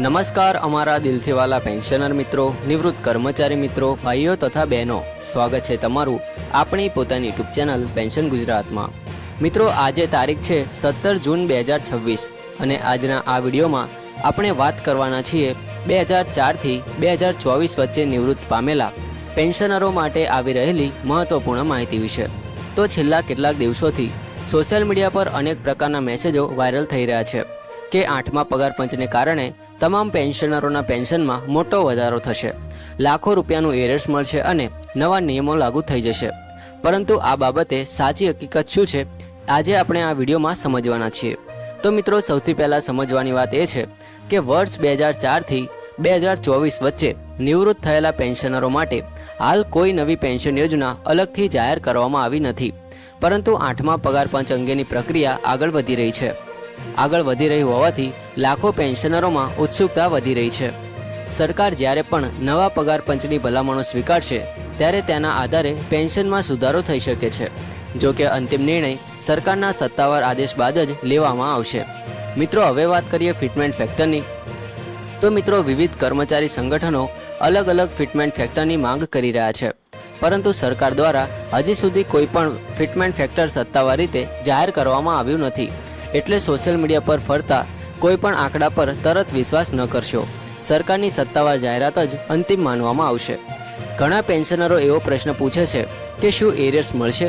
નમસ્કાર અમારા દિલથી વાલા પેન્શનર મિત્રો, નિવૃત્ત કર્મચારી મિત્રો, ભાઈઓ તથા બહેનો, સ્વાગત છે તમારું આપણી પોતાની યુટ્યુબ ચેનલ પેન્શન ગુજરાતમાં। મિત્રો, આજે તારીખ છે 17 જૂન 2026 અને આજના આ વિડીયોમાં આપણે વાત કરવાના છીએ 2004થી 2024 વચ્ચે નિવૃત્ત પામેલા પેન્શનરો માટે આવી રહેલી મહત્વપૂર્ણ માહિતી વિશે। તો છેલ્લા કેટલાક દિવસોથી સોશિયલ મીડિયા પર અનેક પ્રકારના મેસેજો વાયરલ થઈ રહ્યા છે કે 8મા પગાર પંચને કારણે તમામ પેન્શનરોના પેન્શનમાં મોટો વધારો થશે, લાખો રૂપિયાનું એરર્સ મળશે અને નવા નિયમો લાગુ થઈ જશે। પરંતુ આ બાબતે સાચી હકીકત શું છે, આજે આપણે આ વિડીયોમાં સમજવાના છીએ। તો મિત્રો, સૌથી પહેલાં સમજવાની વાત એ છે કે વર્ષ 2004થી 2024 વચ્ચે નિવૃત્ત થયેલા પેન્શનરો માટે હાલ કોઈ નવી પેન્શન યોજના અલગથી જાહેર કરવામાં આવી નથી, પરંતુ 8મા પગાર પંચ અંગેની પ્રક્રિયા આગળ વધી રહી છે। આગળ વધી રહી હોવાથી લાખો પેન્શનરોમાં ઉત્સુકતા વધી રહી છે। સરકાર જ્યારે પણ નવા પગાર પંચની ભલામણો સ્વીકારશે ત્યારે તેના આધારે પેન્શનમાં સુધારો થઈ શકે છે, જો કે અંતિમ નિર્ણય સરકારના સત્તાવાર આદેશ બાદ જ લેવામાં આવશે। મિત્રો, હવે વાત કરીએ ફિટમેન્ટ ફેક્ટરની। તો મિત્રો, વિવિધ કર્મચારી સંગઠનો અલગ અલગ ફિટમેન્ટ ફેક્ટરની માંગ કરી રહ્યા છે, પરંતુ સરકાર દ્વારા હજી સુધી કોઈ પણ ફિટમેન્ટ ફેક્ટર સત્તાવાર રીતે જાહેર કરવામાં આવ્યું નથી, એટલે સોશિયલ મીડિયા પર ફરતા કોઈ પણ આંકડા પર તરત વિશ્વાસ ન કરશો। સરકારની સત્તાવાર જાહેરાત જ અંતિમ માનવામાં આવશે। ઘણા પેન્શનરો એવો પ્રશ્ન પૂછે છે કે શું એરિયર્સ મળશે?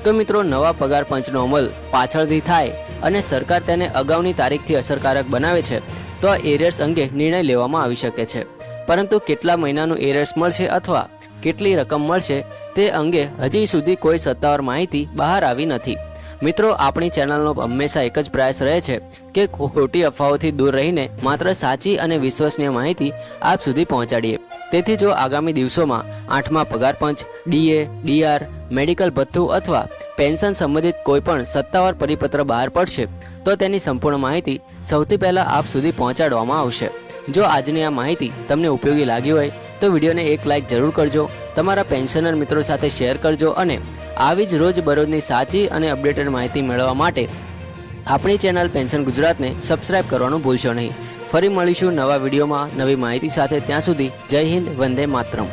તો મિત્રો, નવા પગાર પંચનો અમલ પાછળથી થાય અને સરકાર તેને અગાઉની તારીખથી અસરકારક બનાવે છે તો આ એરિયર્સ અંગે નિર્ણય લેવામાં આવી શકે છે, પરંતુ કેટલા મહિનાનું એરિયર્સ મળશે અથવા કેટલી રકમ મળશે તે અંગે હજી સુધી કોઈ સત્તાવાર માહિતી બહાર આવી નથી। મિત્રો, આપણી ચેનલનો હંમેશા એક જ પ્રયાસ રહે છે કે ખોટી અફવાઓથી દૂર રહીને માત્ર સાચી અને વિશ્વસનીય માહિતી આપ સુધી પહોંચાડીએ। તેથી જો આગામી દિવસોમાં 8મા પગાર પંચ, ડીએ, ડીઆર, મેડિકલ ભથ્થું અથવા પેન્શન સંબંધિત કોઈ પણ સત્તાવાર પરિપત્ર બહાર પડશે તો તેની સંપૂર્ણ માહિતી સૌથી પહેલાં આપ સુધી પહોંચાડવામાં આવશે। જો આજની આ માહિતી તમને ઉપયોગી લાગી હોય તો વિડીયોને એક લાઇક જરૂર કરજો, તમારા પેન્શનર મિત્રો સાથે શેર કરજો અને આવી જ રોજબરોજની સાચી અને અપડેટેડ માહિતી મેળવવા માટે આપણી ચેનલ પેન્શન ગુજરાતને સબસ્ક્રાઇબ કરવાનું ભૂલશો નહીં। ફરી મળીશું નવા વિડીયોમાં નવી માહિતી સાથે। ત્યાં સુધી જય હિન્દ, વંદે માતરમ।